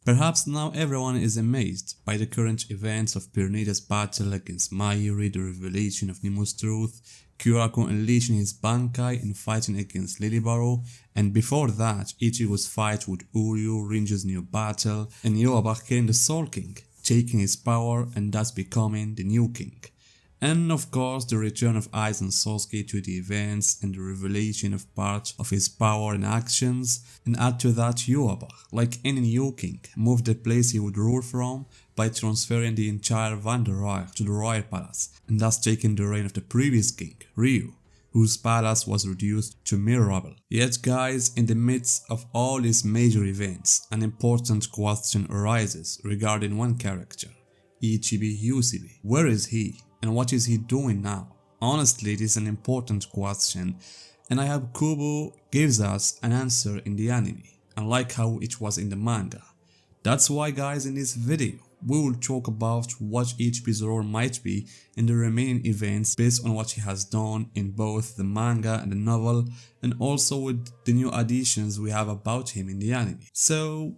Perhaps now everyone is amazed by the current events of Pernita's battle against Mayuri, the revelation of Nemo's truth, Kyoraku unleashing his Bankai and fighting against Lilibaro, and before that Ichigo's fight with Uryu, Rinju's new battle, and Yobach killing the Soul King, taking his power and thus becoming the new king. And of course the return of Aizen Sasuke to the events and the revelation of parts of his power and actions, and add to that Yuaba, like any new king, moved the place he would rule from by transferring the entire Vanderreich to the royal palace, and thus taking the reign of the previous king, Ryu, whose palace was reduced to mere rubble. Yet guys, in the midst of all these major events, an important question arises regarding one character, Ichibe Usibe. Where is he? And what is he doing now? Honestly, this is an important question, and I hope Kubo gives us an answer in the anime, unlike how it was in the manga. That's why guys, in this video, we will talk about what Ichibe's role might be in the remaining events based on what he has done in both the manga and the novel, and also with the new additions we have about him in the anime. So,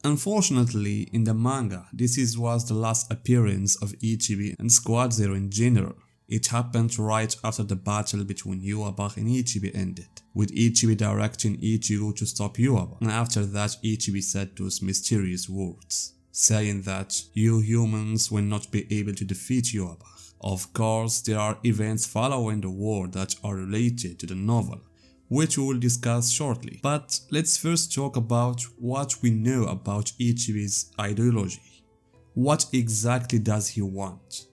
unfortunately, in the manga, this was the last appearance of Ichibe and Squad Zero in general. It happened right after the battle between Yuaba and Ichibe ended, with Ichibe directing Ichigo to stop Yuaba, and after that Ichibe said those mysterious words, saying that you humans will not be able to defeat Yuaba. Of course, there are events following the war that are related to the novel, which we will discuss shortly. But let's first talk about what we know about Ichibe's ideology. What exactly does he want?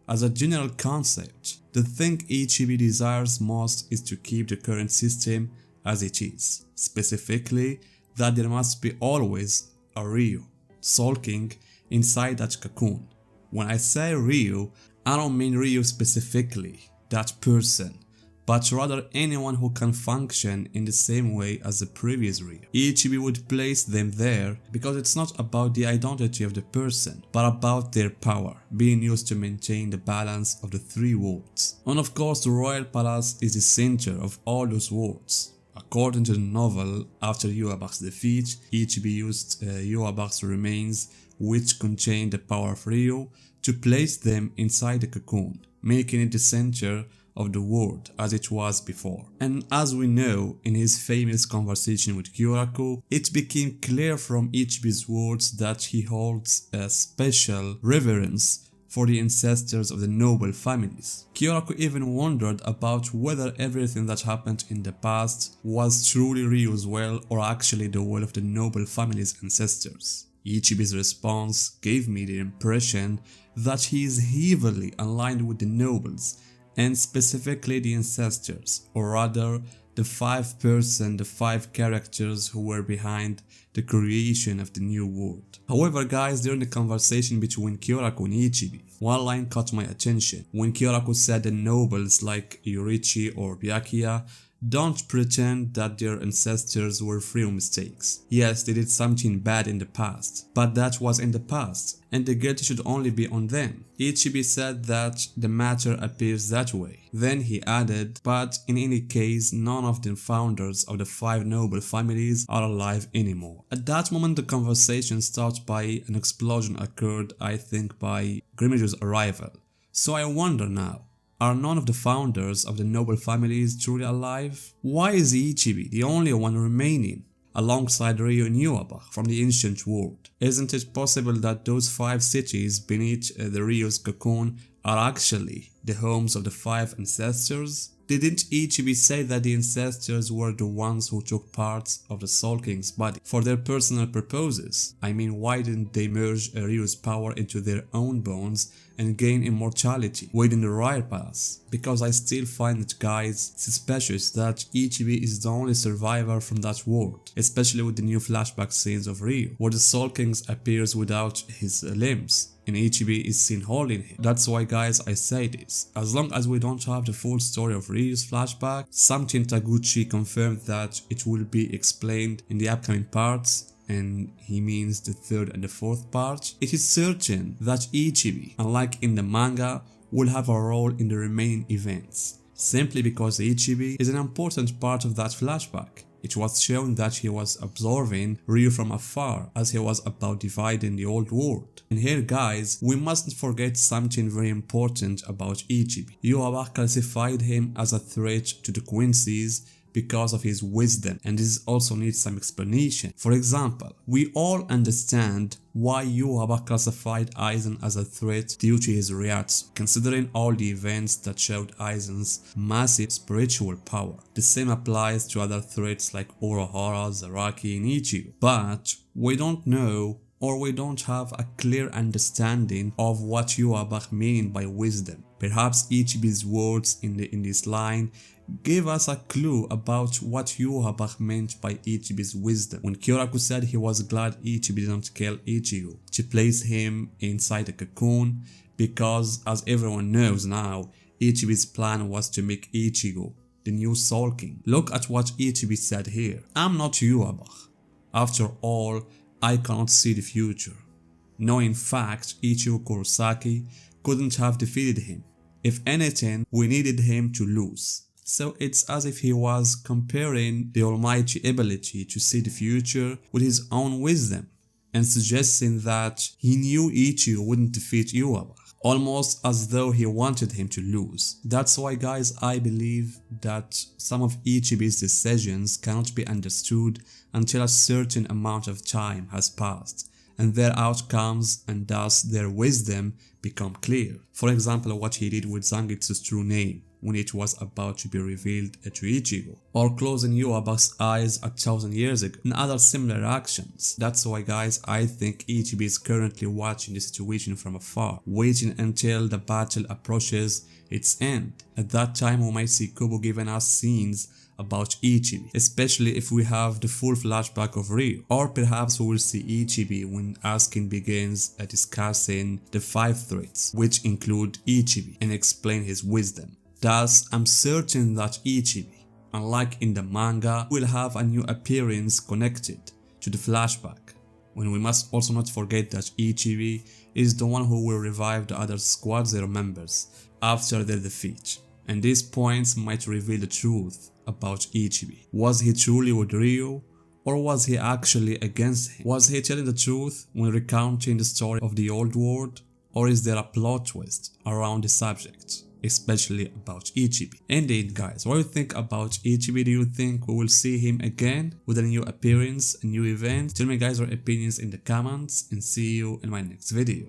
As a general concept, the thing Ichibe desires most is to keep the current system as it is, specifically that there must be always a Ryu, Soul King, inside that cocoon. When I say Ryu, I don't mean Ryu specifically, that person, but rather anyone who can function in the same way as the previous Ryu. Ichibe would place them there because it's not about the identity of the person, but about their power, being used to maintain the balance of the three worlds. And of course the royal palace is the center of all those worlds. According to the novel, after Yuaba's defeat, Ichibe used Yuaba's remains, which contained the power of Ryu, to place them inside the cocoon, making it the center of the world as it was before. And as we know, in his famous conversation with Kyoraku, it became clear from Ichibe's words that he holds a special reverence for the ancestors of the noble families. Kyoraku even wondered about whether everything that happened in the past was truly Ryu's will or actually the will of the noble family's ancestors. Ichibe's response gave me the impression that he is heavily aligned with the nobles, and specifically the ancestors, or rather the the five characters who were behind the creation of the new world. However guys, during the conversation between Kyoraku and Ichibe, one line caught my attention when Kyoraku said the nobles like Yorichi or Byakuya don't pretend that their ancestors were free of mistakes. Yes, they did something bad in the past, but that was in the past, and the guilt should only be on them. Ichibe said that the matter appears that way. Then he added, but in any case, none of the founders of the five noble families are alive anymore. At that moment, the conversation started by an explosion occurred, I think by Grimage's arrival. So I wonder now, are none of the founders of the noble families truly alive? Why is Ichibe the only one remaining, alongside Ryu and Yuaba from the ancient world? Isn't it possible that those five cities beneath the Ryu's cocoon are actually the homes of the five ancestors? Didn't Ichibe say that the ancestors were the ones who took parts of the Soul King's body for their personal purposes? I mean, why didn't they merge Ryu's power into their own bones and gain immortality within the royal palace? Because I still find it, guys, suspicious that Ichibe is the only survivor from that world, especially with the new flashback scenes of Ryu, where the Soul King appears without his limbs and Ichibe is seen holding him. That's why guys, I say this, as long as we don't have the full story of Ryu's flashback, something Taguchi confirmed that it will be explained in the upcoming parts, and he means the third and the fourth part. It is certain that Ichibe, unlike in the manga, will have a role in the remaining events, simply because Ichibe is an important part of that flashback, It was shown that he was observing Ryu from afar as he was about dividing the old world. And here guys, we mustn't forget something very important about Ichibe. Yuaba classified him as a threat to the Quincy's because of his wisdom, and this also needs some explanation. For example, we all understand why Yuaba classified Aizen as a threat due to his Ryatsu, considering all the events that showed Aizen's massive spiritual power. The same applies to other threats like Orohara, Zaraki, and Ichigo. But we don't know, or we don't have a clear understanding of what Yuaba means by wisdom. Perhaps Ichibe's words in this line gave us a clue about what Yuaba meant by Ichibe's wisdom. When Kyoraku said he was glad Ichibe didn't kill Ichigo to place him inside a cocoon, because as everyone knows now, Ichibe's plan was to make Ichigo the new Soul King. Look at what Ichibe said here. I'm not Yuaba. After all, I cannot see the future. No, in fact, Ichigo Kurosaki couldn't have defeated him. If anything, we needed him to lose. So it's as if he was comparing the almighty ability to see the future with his own wisdom and suggesting that he knew Ichigo wouldn't defeat Yuaba, almost as though he wanted him to lose. That's why guys, I believe that some of Ichibe's decisions cannot be understood until a certain amount of time has passed and their outcomes and thus their wisdom become clear. For example, what he did with Zangetsu's true name when it was about to be revealed to Ichigo, or closing Yuaba's eyes 1,000 years ago, and other similar actions. That's why guys, I think Ichibe is currently watching the situation from afar, waiting until the battle approaches its end. At that time we might see Kubo giving us scenes about Ichibe, especially if we have the full flashback of Ryu, or perhaps we will see Ichibe when Askin begins discussing the 5 threats, which include Ichibe, and explain his wisdom. Thus, I'm certain that Ichibe, unlike in the manga, will have a new appearance connected to the flashback, when we must also not forget that Ichibe is the one who will revive the other Squad Zero members after their defeat, and these points might reveal the truth about Ichibe. Was he truly with Ryu, or was he actually against him? Was he telling the truth when recounting the story of the old world, or is there a plot twist around the subject, especially about Ichibe? Indeed guys, what do you think about Ichibe? Do you think we will see him again with a new appearance, a new event? Tell me guys your opinions in the comments, and see you in my next video.